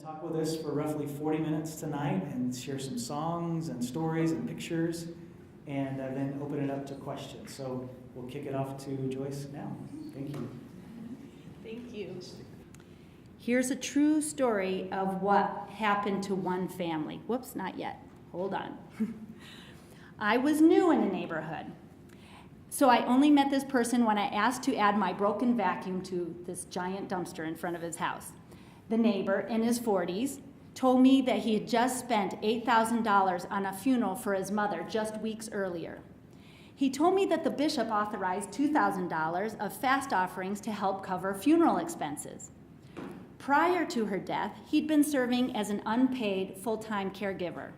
talk with us for roughly 40 minutes tonight and share some songs and stories and pictures, and then open it up to questions. So we'll kick it off to Joyce now. Thank you. Thank you. Here's a true story of what happened to one family. Whoops, not yet. Hold on. I was new in a neighborhood. So I only met this person when I asked to add my broken vacuum to this giant dumpster in front of his house. The neighbor, in his 40s, told me that he had just spent $8,000 on a funeral for his mother just weeks earlier. He told me that the bishop authorized $2,000 of fast offerings to help cover funeral expenses. Prior to her death, he'd been serving as an unpaid full-time caregiver.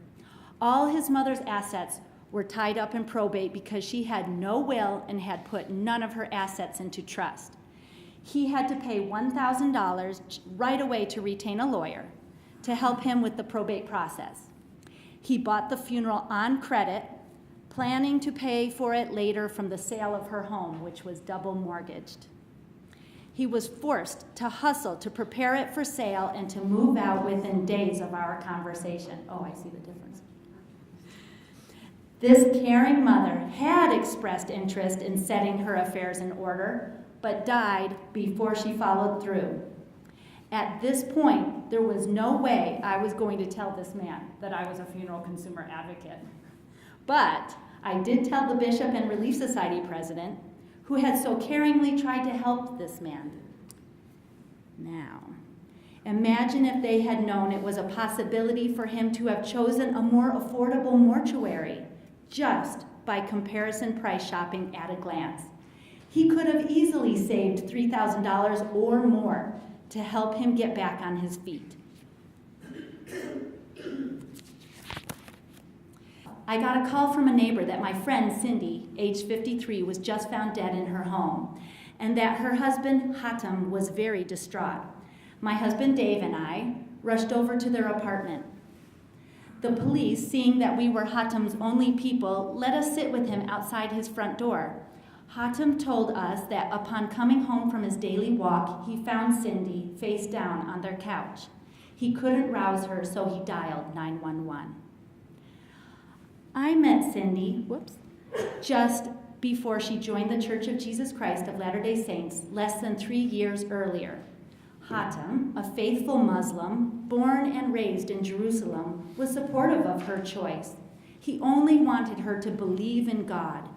All his mother's assets were tied up in probate because she had no will and had put none of her assets into trust. He had to pay $1,000 right away to retain a lawyer to help him with the probate process. He bought the funeral on credit, planning to pay for it later from the sale of her home, which was double mortgaged. He was forced to hustle to prepare it for sale and to move out within days of our conversation. Oh, I see the difference. This caring mother had expressed interest in setting her affairs in order, but died before she followed through. At this point, there was no way I was going to tell this man that I was a funeral consumer advocate. But I did tell the bishop and Relief Society president, who had so caringly tried to help this man. Now, imagine if they had known it was a possibility for him to have chosen a more affordable mortuary just by comparison price shopping at a glance. He could have easily saved $3,000 or more to help him get back on his feet. I got a call from a neighbor that my friend Cindy, age 53, was just found dead in her home, and that her husband Hatem was very distraught. My husband Dave and I rushed over to their apartment. The police, seeing that we were Hatem's only people, let us sit with him outside his front door. Hatem told us that upon coming home from his daily walk, he found Cindy face down on their couch. He couldn't rouse her, so he dialed 911. I met Cindy, just before she joined the Church of Jesus Christ of Latter-day Saints less than 3 years earlier. Hatem, a faithful Muslim, born and raised in Jerusalem, was supportive of her choice. He only wanted her to believe in God.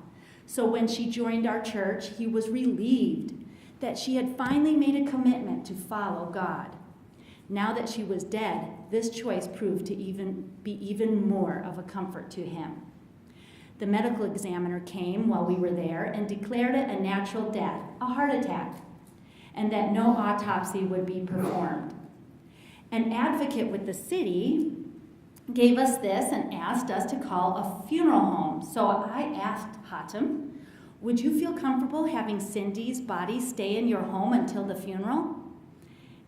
So when she joined our church, he was relieved that she had finally made a commitment to follow God. Now that she was dead, this choice proved to be even more of a comfort to him. The medical examiner came while we were there and declared it a natural death, a heart attack, and that no autopsy would be performed. An advocate with the city gave us this and asked us to call a funeral home. So I asked Hatem, would you feel comfortable having Cindy's body stay in your home until the funeral?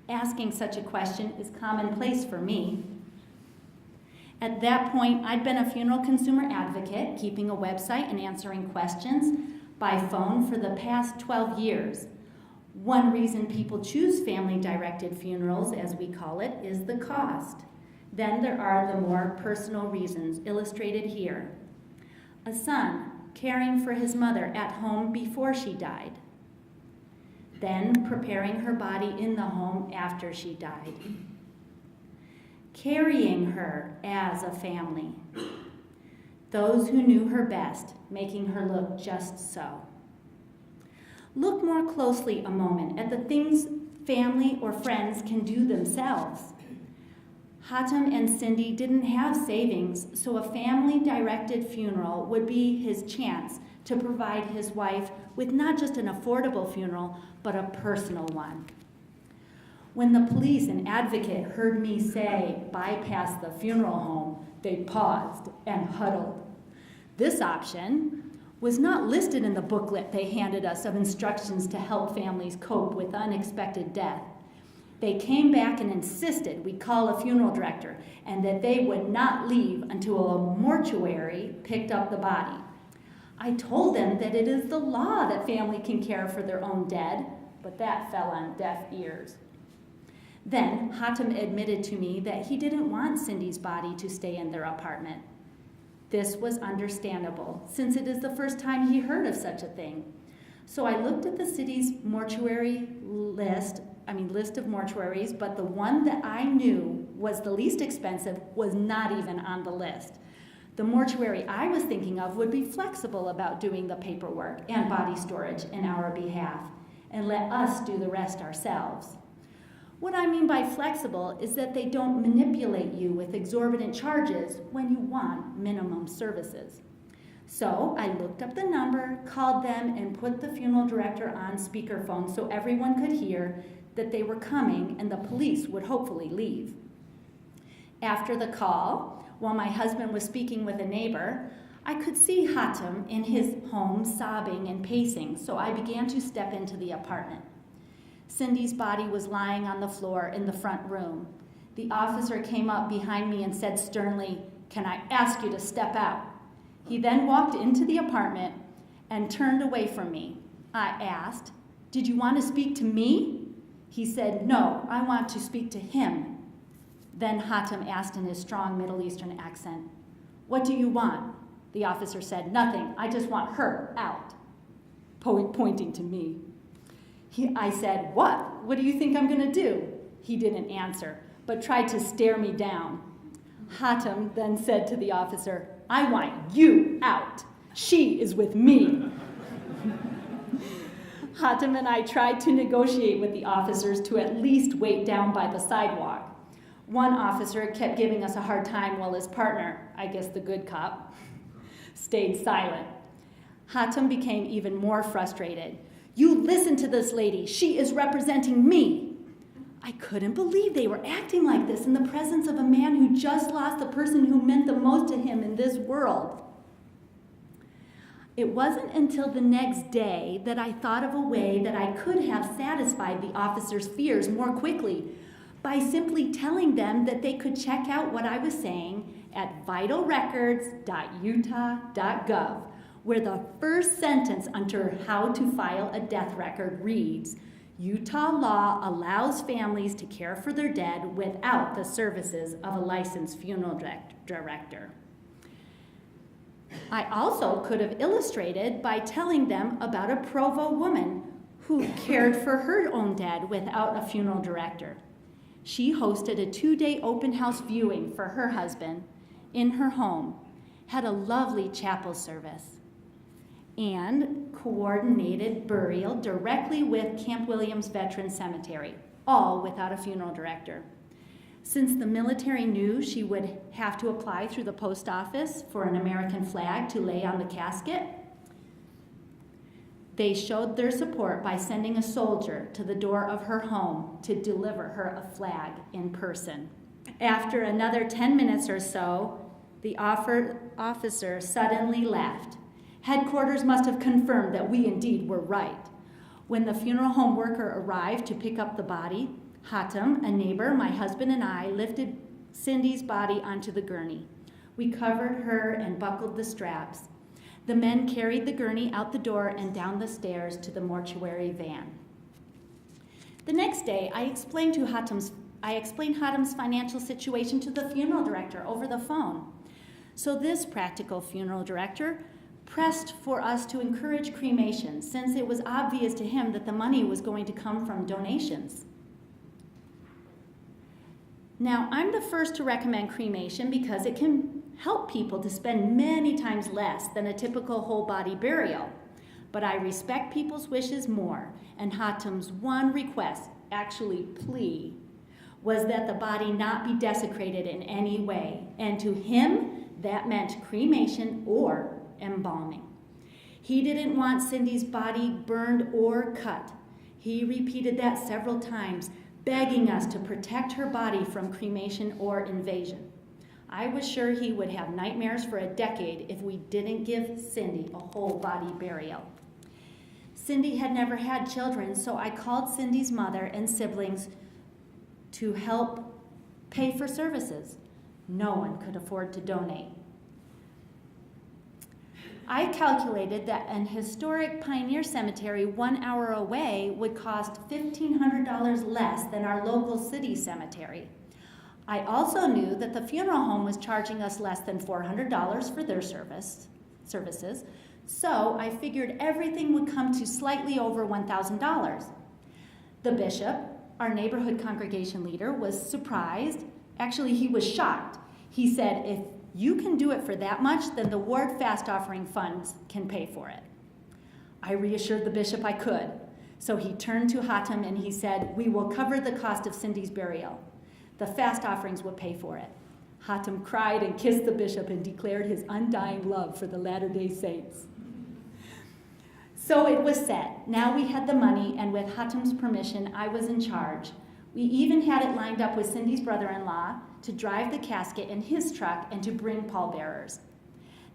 Asking such a question is commonplace for me. At that point, I'd been a funeral consumer advocate, keeping a website and answering questions by phone for the past 12 years. One reason people choose family-directed funerals, as we call it, is the cost. Then there are the more personal reasons, illustrated here. A son caring for his mother at home before she died. Then preparing her body in the home after she died. Carrying her as a family. Those who knew her best, making her look just so. Look more closely a moment at the things family or friends can do themselves. Hatem and Cindy didn't have savings, so a family-directed funeral would be his chance to provide his wife with not just an affordable funeral, but a personal one. When the police and advocate heard me say, bypass the funeral home, they paused and huddled. This option was not listed in the booklet they handed us of instructions to help families cope with unexpected death. They came back and insisted we call a funeral director and that they would not leave until a mortuary picked up the body. I told them that it is the law that family can care for their own dead, but that fell on deaf ears. Then Hatem admitted to me that he didn't want Cindy's body to stay in their apartment. This was understandable, since it is the first time he heard of such a thing. So I looked at the city's mortuary list of mortuaries, but the one that I knew was the least expensive was not even on the list. The mortuary I was thinking of would be flexible about doing the paperwork and body storage in our behalf, and let us do the rest ourselves. What I mean by flexible is that they don't manipulate you with exorbitant charges when you want minimum services. So I looked up the number, called them, and put the funeral director on speakerphone so everyone could hear that they were coming and the police would hopefully leave. After the call, while my husband was speaking with a neighbor, I could see Hatem in his home sobbing and pacing, so I began to step into the apartment. Cindy's body was lying on the floor in the front room. The officer came up behind me and said sternly, "Can I ask you to step out?" He then walked into the apartment and turned away from me. I asked, "Did you want to speak to me?" He said, "No, I want to speak to him." Then Hatem asked in his strong Middle Eastern accent, "What do you want?" The officer said, "Nothing, I just want her out," pointing to me. I said, "What? What do you think I'm going to do?" He didn't answer, but tried to stare me down. Hatem then said to the officer, "I want you out. She is with me." Hatem and I tried to negotiate with the officers to at least wait down by the sidewalk. One officer kept giving us a hard time while his partner, I guess the good cop, stayed silent. Hatem became even more frustrated. "You listen to this lady. She is representing me." I couldn't believe they were acting like this in the presence of a man who just lost the person who meant the most to him in this world. It wasn't until the next day that I thought of a way that I could have satisfied the officers' fears more quickly by simply telling them that they could check out what I was saying at vitalrecords.utah.gov, where the first sentence under how to file a death record reads, "Utah law allows families to care for their dead without the services of a licensed funeral director." I also could have illustrated by telling them about a Provo woman who cared for her own dead without a funeral director. She hosted a 2-day open house viewing for her husband in her home, had a lovely chapel service, and coordinated burial directly with Camp Williams Veterans Cemetery, all without a funeral director. Since the military knew she would have to apply through the post office for an American flag to lay on the casket, they showed their support by sending a soldier to the door of her home to deliver her a flag in person. After another 10 minutes or so, the officer suddenly left. Headquarters must have confirmed that we indeed were right. When the funeral home worker arrived to pick up the body, Hatem, a neighbor, my husband, and I lifted Cindy's body onto the gurney. We covered her and buckled the straps. The men carried the gurney out the door and down the stairs to the mortuary van. The next day, I explained Hatem's financial situation to the funeral director over the phone. So this practical funeral director pressed for us to encourage cremation, since it was obvious to him that the money was going to come from donations. Now, I'm the first to recommend cremation because it can help people to spend many times less than a typical whole body burial. But I respect people's wishes more, and Hatem's one request, actually plea, was that the body not be desecrated in any way, and to him, that meant cremation or embalming. He didn't want Cindy's body burned or cut. He repeated that several times, begging us to protect her body from cremation or invasion. I was sure he would have nightmares for a decade if we didn't give Cindy a whole body burial. Cindy had never had children, so I called Cindy's mother and siblings to help pay for services. No one could afford to donate. I calculated that an historic pioneer cemetery 1 hour away would cost $1,500 less than our local city cemetery. I also knew that the funeral home was charging us less than $400 for their services, so I figured everything would come to slightly over $1,000. The bishop, our neighborhood congregation leader, was surprised. Actually, he was shocked. He said, if you can do it for that much, then the ward fast offering funds can pay for it. I reassured the bishop I could. So he turned to Hatem and he said, we will cover the cost of Cindy's burial. The fast offerings will pay for it. Hatem cried and kissed the bishop and declared his undying love for the Latter-day Saints. So it was set. Now we had the money, and with Hatem's permission, I was in charge. We even had it lined up with Cindy's brother-in-law to drive the casket in his truck and to bring pallbearers.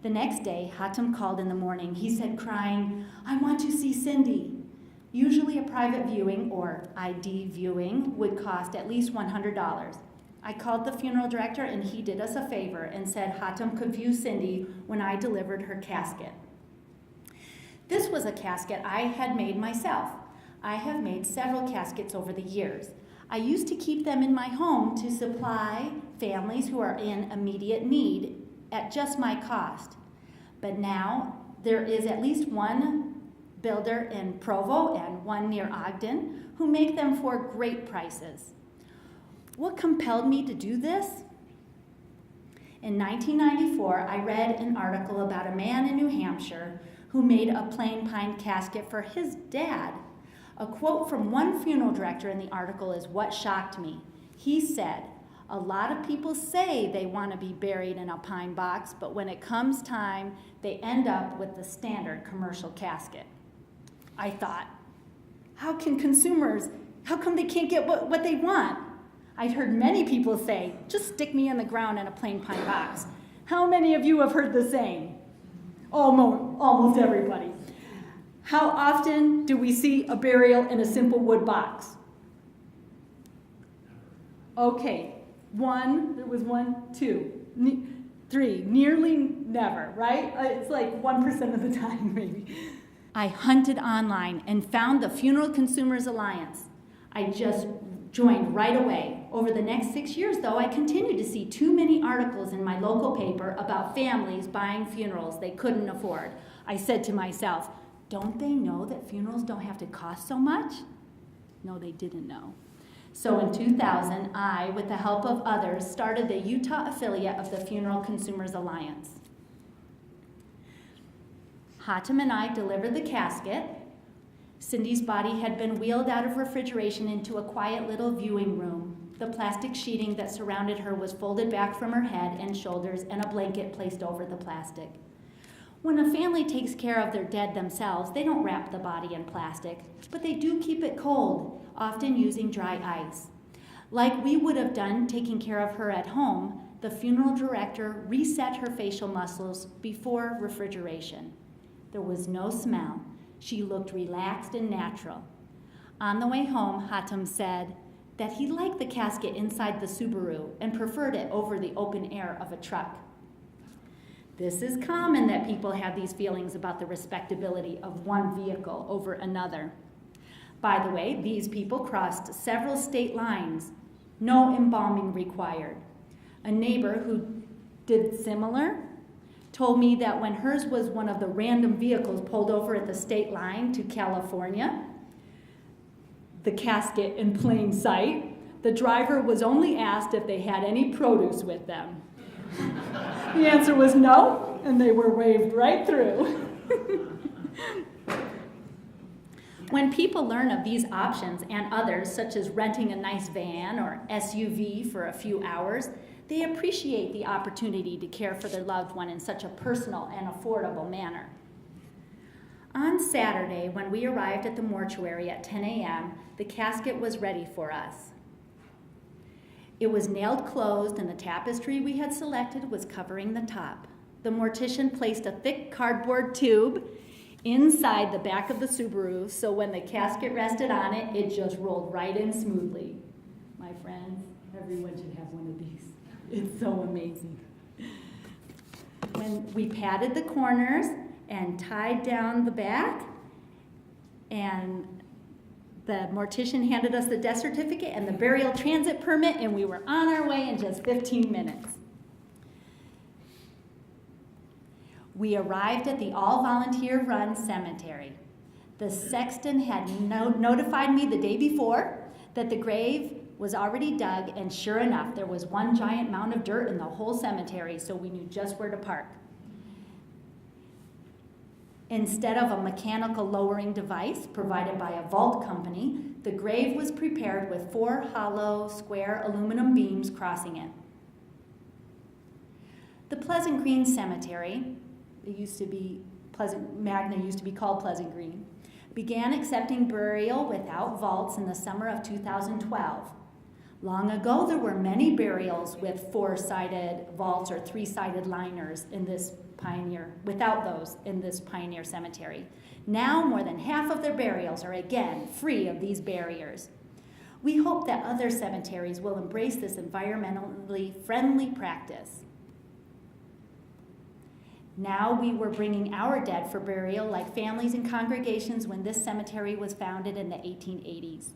The next day, Hatem called in the morning. He said, crying, I want to see Cindy. Usually a private viewing, or ID viewing, would cost at least $100. I called the funeral director, and he did us a favor and said Hatem could view Cindy when I delivered her casket. This was a casket I had made myself. I have made several caskets over the years. I used to keep them in my home to supply families who are in immediate need at just my cost. But now there is at least one builder in Provo and one near Ogden who make them for great prices. What compelled me to do this? In 1994, I read an article about a man in New Hampshire who made a plain pine casket for his dad. A quote from one funeral director in the article is what shocked me. He said, a lot of people say they want to be buried in a pine box, but when it comes time, they end up with the standard commercial casket. I thought, how come they can't get what they want? I'd heard many people say, just stick me in the ground in a plain pine box. How many of you have heard the same? Almost everybody. How often do we see a burial in a simple wood box? Okay, there was one, two, three, nearly never, right? It's like 1% of the time, maybe. I hunted online and found the Funeral Consumers Alliance. I just joined right away. Over the next 6 years, though, I continued to see too many articles in my local paper about families buying funerals they couldn't afford. I said to myself, don't they know that funerals don't have to cost so much? No, they didn't know. So in 2000, I, with the help of others, started the Utah affiliate of the Funeral Consumers Alliance. Hatem and I delivered the casket. Cindy's body had been wheeled out of refrigeration into a quiet little viewing room. The plastic sheeting that surrounded her was folded back from her head and shoulders, and a blanket placed over the plastic. When a family takes care of their dead themselves, they don't wrap the body in plastic, but they do keep it cold, often using dry ice. Like we would have done taking care of her at home, the funeral director reset her facial muscles before refrigeration. There was no smell. She looked relaxed and natural. On the way home, Hatem said that he liked the casket inside the Subaru and preferred it over the open air of a truck. This is common that people have these feelings about the respectability of one vehicle over another. By the way, these people crossed several state lines. No embalming required. A neighbor who did similar told me that when hers was one of the random vehicles pulled over at the state line to California, the casket in plain sight, the driver was only asked if they had any produce with them. The answer was no, and they were waved right through. When people learn of these options and others, such as renting a nice van or SUV for a few hours, they appreciate the opportunity to care for their loved one in such a personal and affordable manner. On Saturday, when we arrived at the mortuary at 10 a.m., the casket was ready for us. It was nailed closed, and the tapestry we had selected was covering the top. The mortician placed a thick cardboard tube inside the back of the Subaru, so when the casket rested on it, it just rolled right in smoothly. My friends, everyone should have one of these. It's so amazing. When we padded the corners and tied down the back, and the mortician handed us the death certificate and the burial transit permit, and we were on our way in just 15 minutes. We arrived at the all-volunteer-run cemetery. The sexton had notified me the day before that the grave was already dug, and sure enough, there was one giant mound of dirt in the whole cemetery, so we knew just where to park. Instead of a mechanical lowering device provided by a vault company, the grave was prepared with 4 hollow, square aluminum beams crossing it. The Pleasant Green Cemetery, Magna used to be called Pleasant Green, began accepting burial without vaults in the summer of 2012. Long ago, there were many burials with 4-sided vaults or 3-sided liners in this without those in this pioneer cemetery. Now, more than half of their burials are again free of these barriers. We hope that other cemeteries will embrace this environmentally friendly practice. Now we were bringing our dead for burial like families and congregations when this cemetery was founded in the 1880s.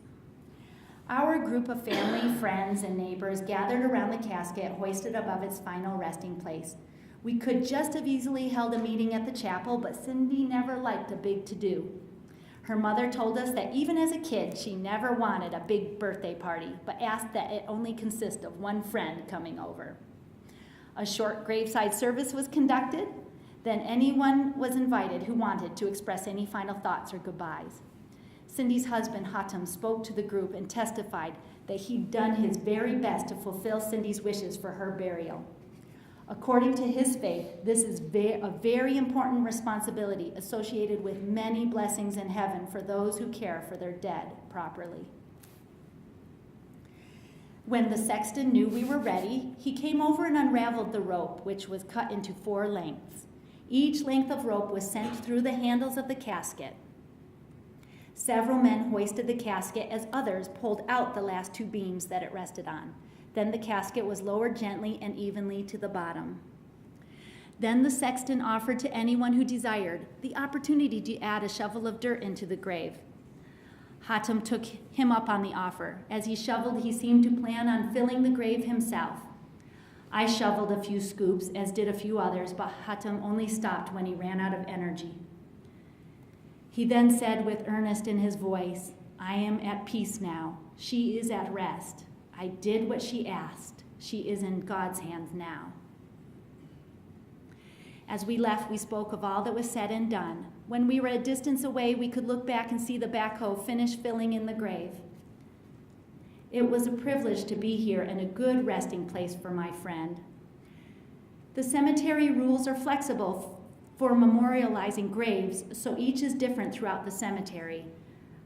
Our group of family, friends, and neighbors gathered around the casket hoisted above its final resting place. We could just have easily held a meeting at the chapel, but Cindy never liked a big to-do. Her mother told us that even as a kid, she never wanted a big birthday party, but asked that it only consist of one friend coming over. A short graveside service was conducted. Then anyone was invited who wanted to express any final thoughts or goodbyes. Cindy's husband, Hatem, spoke to the group and testified that he'd done his very best to fulfill Cindy's wishes for her burial. According to his faith, this is a very important responsibility associated with many blessings in heaven for those who care for their dead properly. When the sexton knew we were ready, he came over and unraveled the rope, which was cut into 4 lengths. Each length of rope was sent through the handles of the casket. Several men hoisted the casket as others pulled out the last 2 beams that it rested on. Then the casket was lowered gently and evenly to the bottom. Then the sexton offered to anyone who desired the opportunity to add a shovel of dirt into the grave. Hatem took him up on the offer. As he shoveled, he seemed to plan on filling the grave himself. I shoveled a few scoops, as did a few others, but Hatem only stopped when he ran out of energy. He then said with earnest in his voice, "I am at peace now. She is at rest. I did what she asked. She is in God's hands now." As we left, we spoke of all that was said and done. When we were a distance away, we could look back and see the backhoe finish filling in the grave. It was a privilege to be here and a good resting place for my friend. The cemetery rules are flexible for memorializing graves, so each is different throughout the cemetery.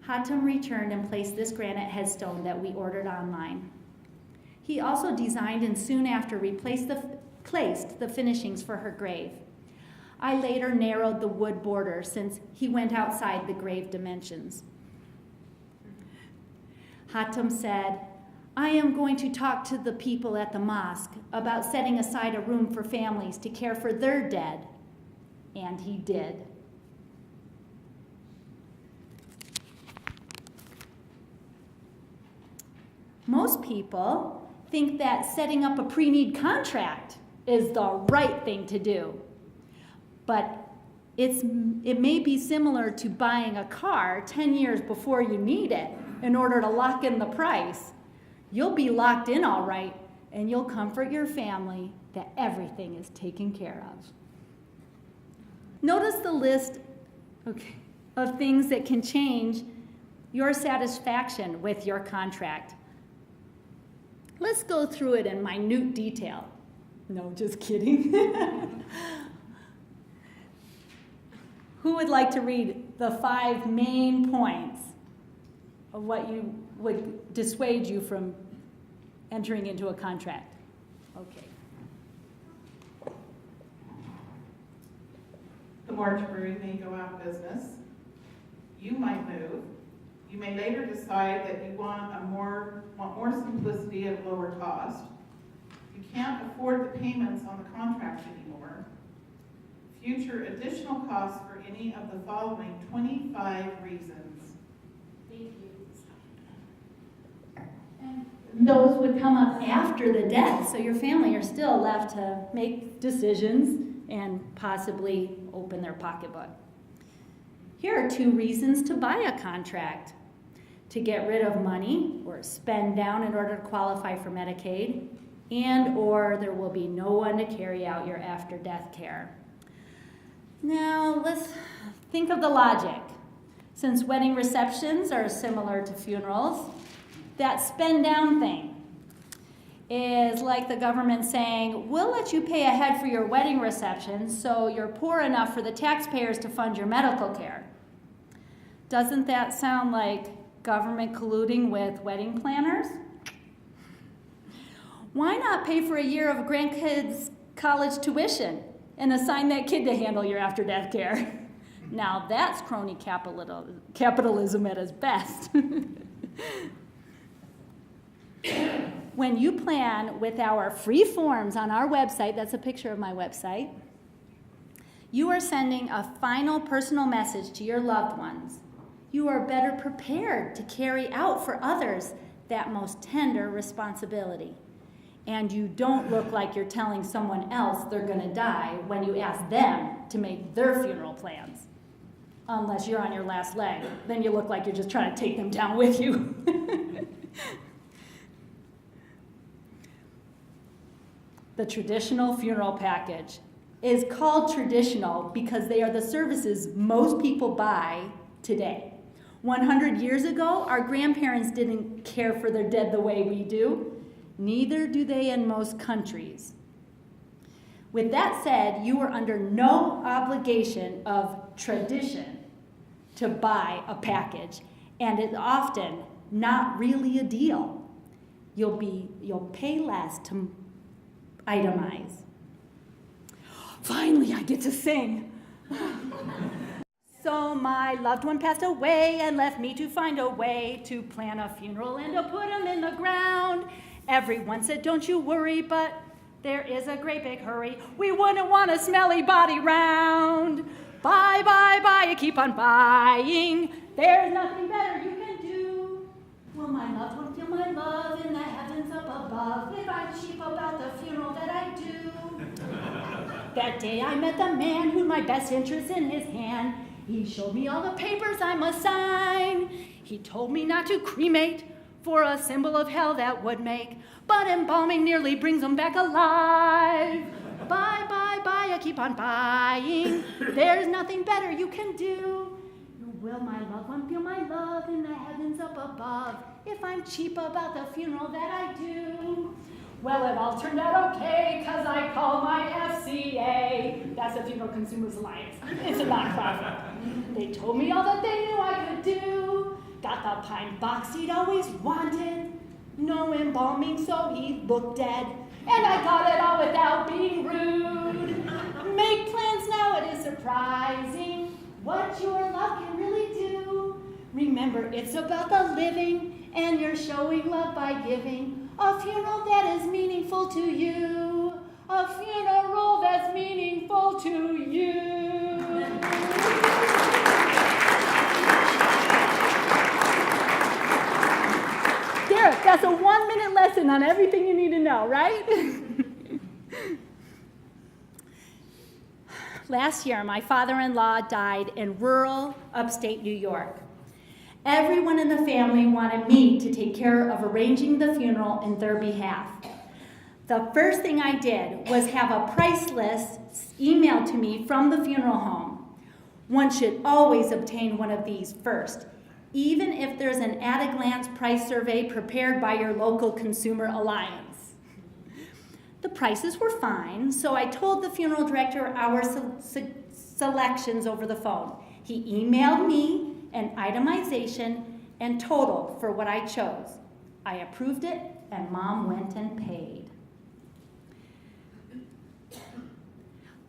Hatem returned and placed this granite headstone that we ordered online. He also designed and soon after placed the finishings for her grave. I later narrowed the wood border since he went outside the grave dimensions. Hatem said, "I am going to talk to the people at the mosque about setting aside a room for families to care for their dead." And he did. Most people think that setting up a pre-need contract is the right thing to do. But it may be similar to buying a car 10 years before you need it in order to lock in the price. You'll be locked in all right, and you'll comfort your family that everything is taken care of. Notice the list of things that can change your satisfaction with your contract. Let's go through it in minute detail. No, just kidding. Who would like to read the 5 main points of what you would dissuade you from entering into a contract? Okay. The mortuary may go out of business. You might move. You may later decide that you want more simplicity at a lower cost. You can't afford the payments on the contract anymore. future additional costs for any of the following 25 reasons. Thank you. And those would come up after the death, so your family are still left to make decisions and possibly open their pocketbook. Here are 2 reasons to buy a contract: to get rid of money or spend down in order to qualify for Medicaid, and or there will be no one to carry out your after-death care. Now, let's think of the logic. Since wedding receptions are similar to funerals, that spend down thing is like the government saying, we'll let you pay ahead for your wedding reception so you're poor enough for the taxpayers to fund your medical care. Doesn't that sound like government colluding with wedding planners? Why not pay for a year of a grandkid's college tuition and assign that kid to handle your after-death care? Now that's crony capitalism at its best. When you plan with our free forms on our website, that's a picture of my website, you are sending a final personal message to your loved ones. You are better prepared to carry out for others that most tender responsibility. And you don't look like you're telling someone else they're going to die when you ask them to make their funeral plans. Unless you're on your last leg. Then you look like you're just trying to take them down with you. The traditional funeral package is called traditional because they are the services most people buy today. 100 years ago, our grandparents didn't care for their dead the way we do. Neither do they in most countries. With that said, you are under no obligation of tradition to buy a package, and it's often not really a deal. You'll pay less to itemize. Finally, I get to sing. So my loved one passed away and left me to find a way to plan a funeral and to put him in the ground. Everyone said, don't you worry, but there is a great big hurry. We wouldn't want a smelly body round. Buy, buy, buy, you keep on buying. There's nothing better you can do. Will my loved one feel my love in the heavens up above if I'm cheap about the funeral that I do? That day I met the man who my best interest in his hand. He showed me all the papers I must sign. He told me not to cremate for a symbol of hell that would make, but embalming nearly brings them back alive. Buy, buy, buy, I keep on buying. There's nothing better you can do. Will my loved one feel my love in the heavens up above if I'm cheap about the funeral that I do? Well, it all turned out okay, cause I called my FCA. That's the Funeral Consumers Alliance. It's a nonprofit. They told me all that they knew I could do. Got the pine box he'd always wanted. No embalming, so he looked dead. And I got it all without being rude. Make plans now, it is surprising what your love can really do. Remember, it's about the living, and you're showing love by giving a funeral that is meaningful to you. A funeral that's meaningful to you. Derek, that's a 1-minute lesson on everything you need to know, right? Last year, my father-in-law died in rural upstate New York. Everyone in the family wanted me to take care of arranging the funeral in their behalf. The first thing I did was have a price list emailed to me from the funeral home. One should always obtain one of these first, even if there's an at-a-glance price survey prepared by your local consumer alliance. The prices were fine, so I told the funeral director our selections over the phone. He emailed me an itemization and total for what I chose. I approved it, and Mom went and paid.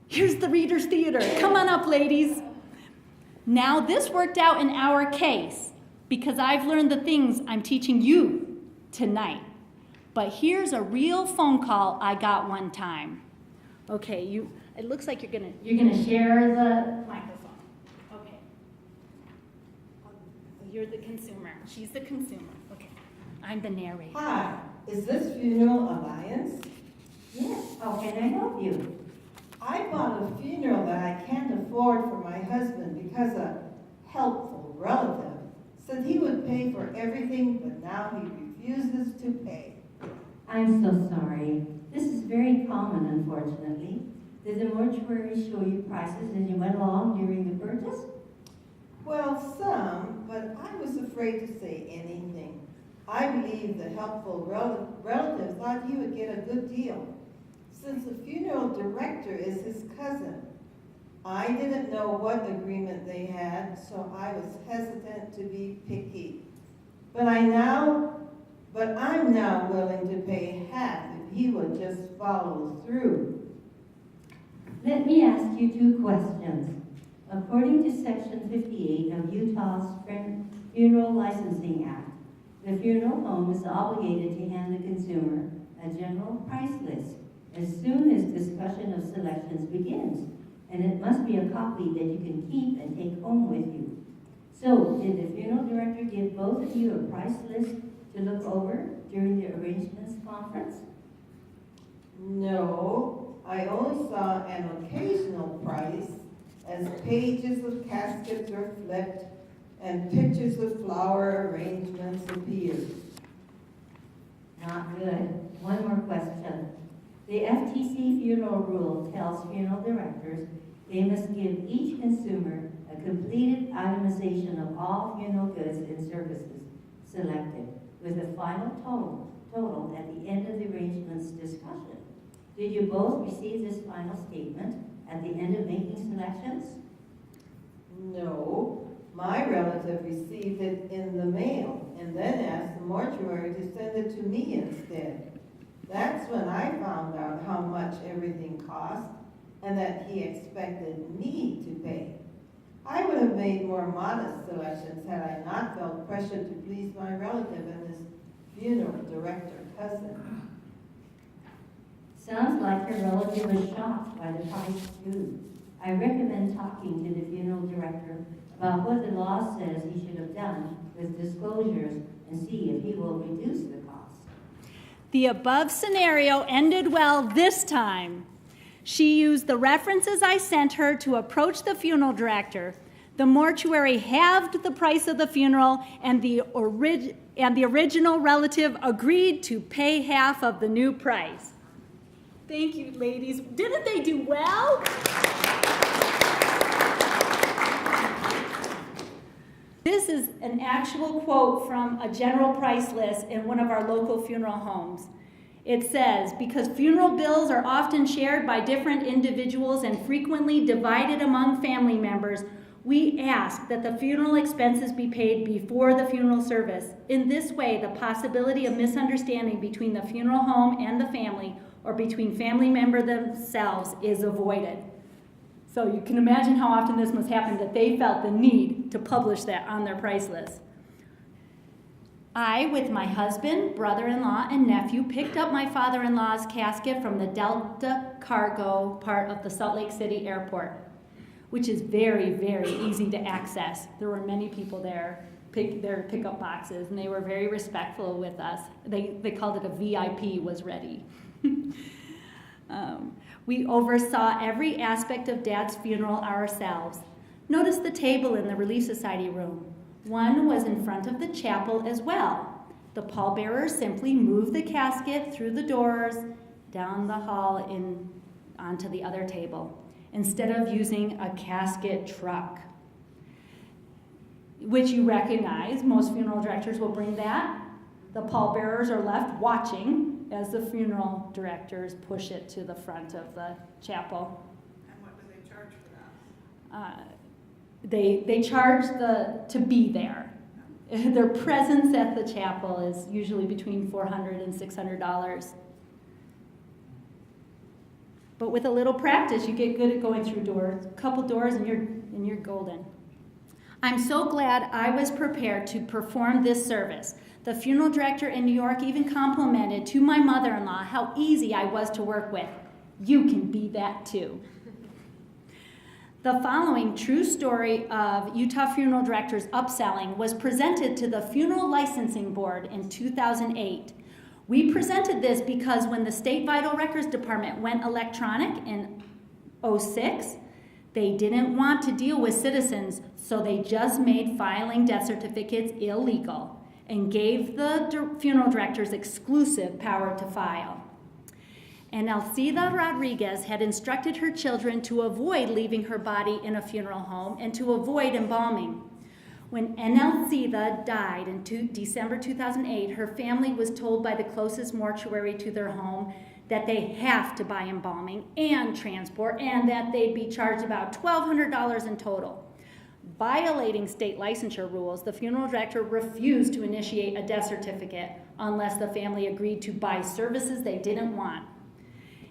Here's the Reader's Theater. Come on up, ladies. Now, this worked out in our case because I've learned the things I'm teaching you tonight. But here's a real phone call I got one time. Okay, It looks like you're gonna share the microphone. Okay. You're the consumer. She's the consumer. Okay. I'm the narrator. Hi, is this Funeral Alliance? Yes, how can I help you? I bought a funeral that I can't afford for my husband because a helpful relative said he would pay for everything, but now he refuses to pay. I'm so sorry. This is very common, unfortunately. Did the mortuary show you prices as you went along during the purchase? Well, some, but I was afraid to say anything. I believe the helpful relative thought he would get a good deal, since the funeral director is his cousin. I didn't know what agreement they had, so I was hesitant to be picky. But I'm now willing to pay half if he would just follow through. Let me ask you 2 questions. According to Section 58 of Utah's Funeral Licensing Act, the funeral home is obligated to hand the consumer a general price list as soon as discussion of selections begins, and it must be a copy that you can keep and take home with you. So, did the funeral director give both of you a price list to look over during the arrangements conference? No, I only saw an occasional price as pages of caskets were flipped and pictures of flower arrangements appeared. Not good. One more question. The FTC funeral rule tells funeral directors they must give each consumer a completed itemization of all funeral goods and services selected, with a final total at the end of the arrangements discussion. Did you both receive this final statement at the end of making selections? No, my relative received it in the mail and then asked the mortuary to send it to me instead. That's when I found out how much everything cost and that he expected me to pay. I would have made more modest selections had I not felt pressured to please my relative and his funeral director cousin. Sounds like your relative was shocked by the price too. I recommend talking to the funeral director about what the law says he should have done with disclosures and see if he will reduce the cost. The above scenario ended well this time. She used the references I sent her to approach the funeral director. The mortuary halved the price of the funeral, and the original relative agreed to pay half of the new price. Thank you, ladies. Didn't they do well? This is an actual quote from a general price list in one of our local funeral homes. It says, because funeral bills are often shared by different individuals and frequently divided among family members, we ask that the funeral expenses be paid before the funeral service. In this way, the possibility of misunderstanding between the funeral home and the family or between family members themselves is avoided. So you can imagine how often this must happen that they felt the need to publish that on their price list. I, with my husband, brother-in-law, and nephew, picked up my father-in-law's casket from the Delta Cargo part of the Salt Lake City airport, which is very, very easy to access. There were many people there, their pickup boxes, and they were very respectful with us. They called it a VIP was ready. We oversaw every aspect of Dad's funeral ourselves. Notice the table in the Relief Society room. One was in front of the chapel as well. The pallbearers simply moved the casket through the doors, down the hall, onto the other table, instead of using a casket truck, which you recognize. Most funeral directors will bring that. The pallbearers are left watching as the funeral directors push it to the front of the chapel. And what do they charge for that? They charge to be there. Their presence at the chapel is usually between $400 and $600. But with a little practice, you get good at going through doors, a couple doors, and you're golden. I'm so glad I was prepared to perform this service. The funeral director in New York even complimented to my mother-in-law how easy I was to work with. You can be that too. The following true story of Utah Funeral Directors upselling was presented to the Funeral Licensing Board in 2008. We presented this because when the State Vital Records Department went electronic in 2006, they didn't want to deal with citizens, so they just made filing death certificates illegal and gave the funeral directors exclusive power to file. And Alcida Rodriguez had instructed her children to avoid leaving her body in a funeral home and to avoid embalming. When Alcida died in December 2008, her family was told by the closest mortuary to their home that they have to buy embalming and transport, and that they'd be charged about $1,200 in total. Violating state licensure rules, the funeral director refused to initiate a death certificate unless the family agreed to buy services they didn't want.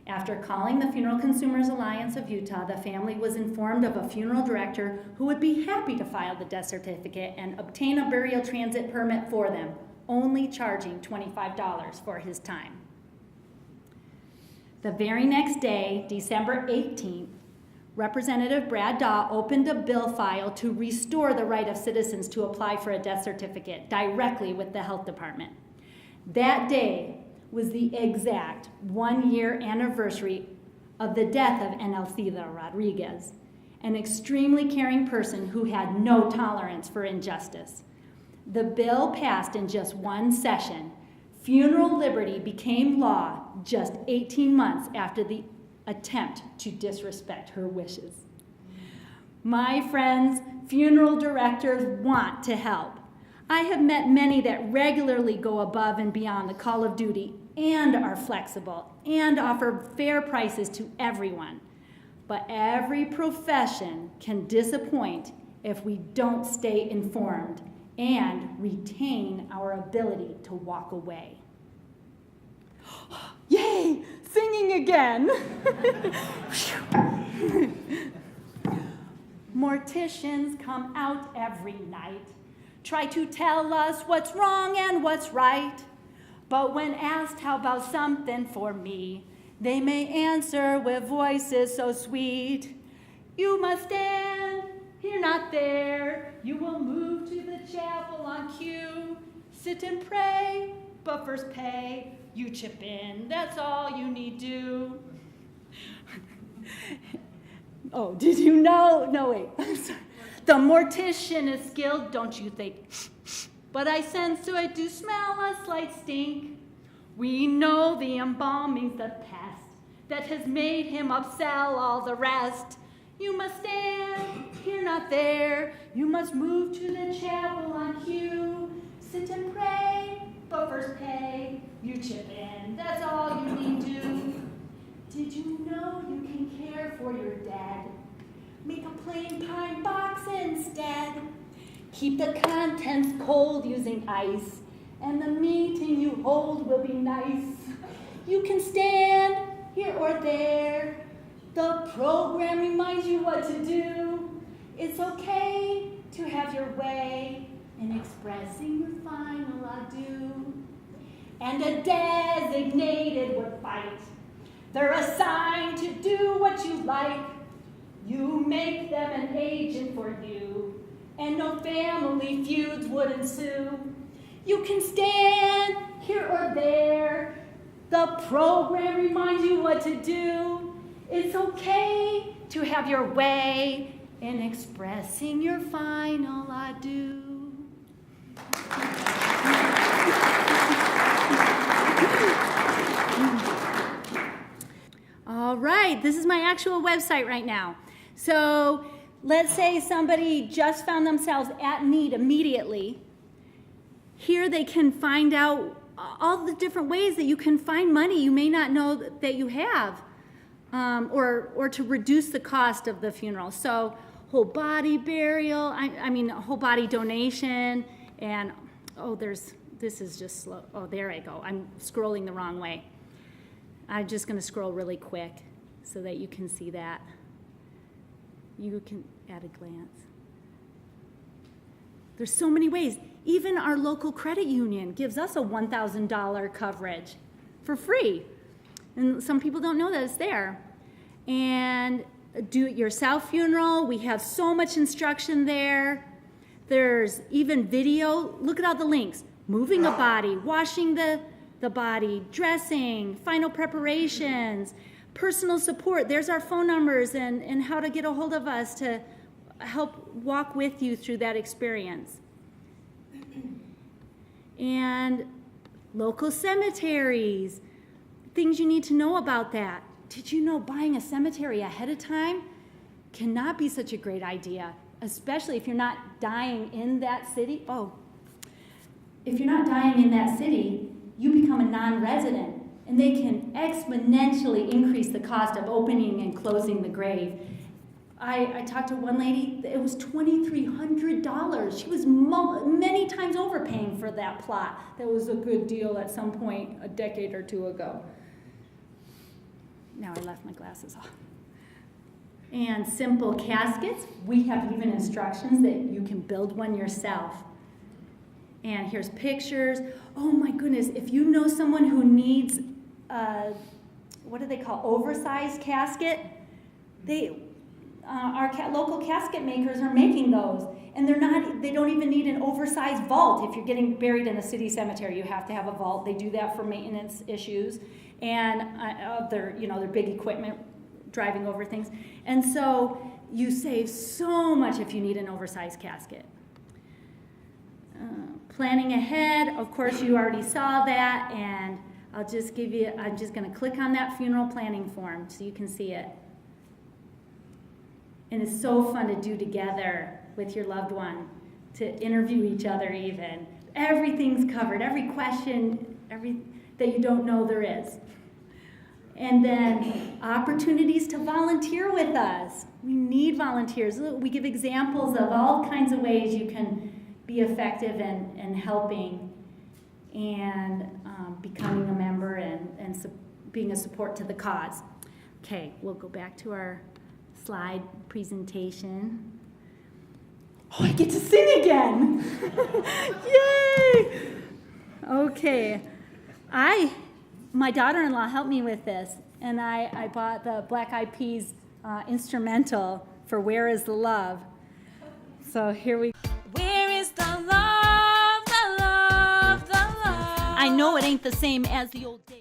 After calling the Funeral Consumers Alliance of Utah, the family was informed of a funeral director who would be happy to file the death certificate and obtain a burial transit permit for them, only charging $25 for his time. The very next day, December 18th, Representative Brad Daw opened a bill file to restore the right of citizens to apply for a death certificate directly with the health department. That day was the exact 1-year anniversary of the death of Alcida Rodriguez, an extremely caring person who had no tolerance for injustice. The bill passed in just one session. Funeral liberty became law just 18 months after the attempt to disrespect her wishes. My friends, funeral directors want to help. I have met many that regularly go above and beyond the call of duty and are flexible and offer fair prices to everyone. But every profession can disappoint if we don't stay informed and retain our ability to walk away. Yay! Singing again! Morticians come out every night, try to tell us what's wrong and what's right. But when asked how about something for me, they may answer with voices so sweet. You must stand here, not there. You will move to the chapel on cue. Sit and pray, but first pay. You chip in, that's all you need do. Oh, did you know? No, wait, I'm sorry. The mortician is skilled, don't you think? But I sense so I do smell a slight stink. We know the embalming's the pest that has made him upsell all the rest. You must stand here, not there. You must move to the chapel on cue. Sit and pray, but first pay. You chip in, that's all you need do. Did you know you can care for your dead? Make a plain pine box instead. Keep the contents cold using ice, and the meeting you hold will be nice. You can stand here or there. The program reminds you what to do. It's okay to have your way in expressing your final adieu. And a designated would fight. They're assigned to do what you like. You make them an agent for you, and no family feuds would ensue. You can stand here or there. The program reminds you what to do. It's okay to have your way in expressing your final adieu. All right, this is my actual website right now. So let's say somebody just found themselves at need immediately. Here they can find out all the different ways that you can find money you may not know that you have, or to reduce the cost of the funeral. So whole body burial, whole body donation, and this is just slow. Oh, there I go. I'm scrolling the wrong way. I'm just going to scroll really quick so that you can see that. You can at a glance. There's so many ways. Even our local credit union gives us a $1,000 coverage for free. And some people don't know that it's there. And do-it-yourself funeral. We have so much instruction there. There's even video. Look at all the links. Moving a body, washing the body, dressing, final preparations, personal support. There's our phone numbers and how to get a hold of us to help walk with you through that experience. And local cemeteries, things you need to know about that. Did you know buying a cemetery ahead of time cannot be such a great idea, especially if you're not dying in that city? If you're not dying in that city, you become a non-resident, and they can exponentially increase the cost of opening and closing the grave. I talked to one lady, it was $2,300. She was many times overpaying for that plot. That was a good deal at some point a decade or two ago. Now I left my glasses off. And simple caskets, we have even instructions that you can build one yourself. And here's pictures. Oh my goodness, if you know someone who needs what do they call, oversized casket, our local casket makers are making those. And they don't even need an oversized vault. If you're getting buried in a city cemetery, you have to have a vault. They do that for maintenance issues and their big equipment driving over things. And so you save so much if you need an oversized casket. Planning ahead, of course you already saw that, and I'm just going to click on that funeral planning form so you can see it. And it's so fun to do together with your loved one, to interview each other even. Everything's covered, every question that you don't know there is. And then opportunities to volunteer with us. We need volunteers. We give examples of all kinds of ways you can be effective in helping and becoming a member and being a support to the cause. Okay, we'll go back to our slide presentation. Oh, I get to sing again! Yay! Okay, my daughter-in-law helped me with this, and I bought the Black Eyed Peas instrumental for Where Is the Love? So here we go. Where is the love, the love, the love? I know it ain't the same as the old days.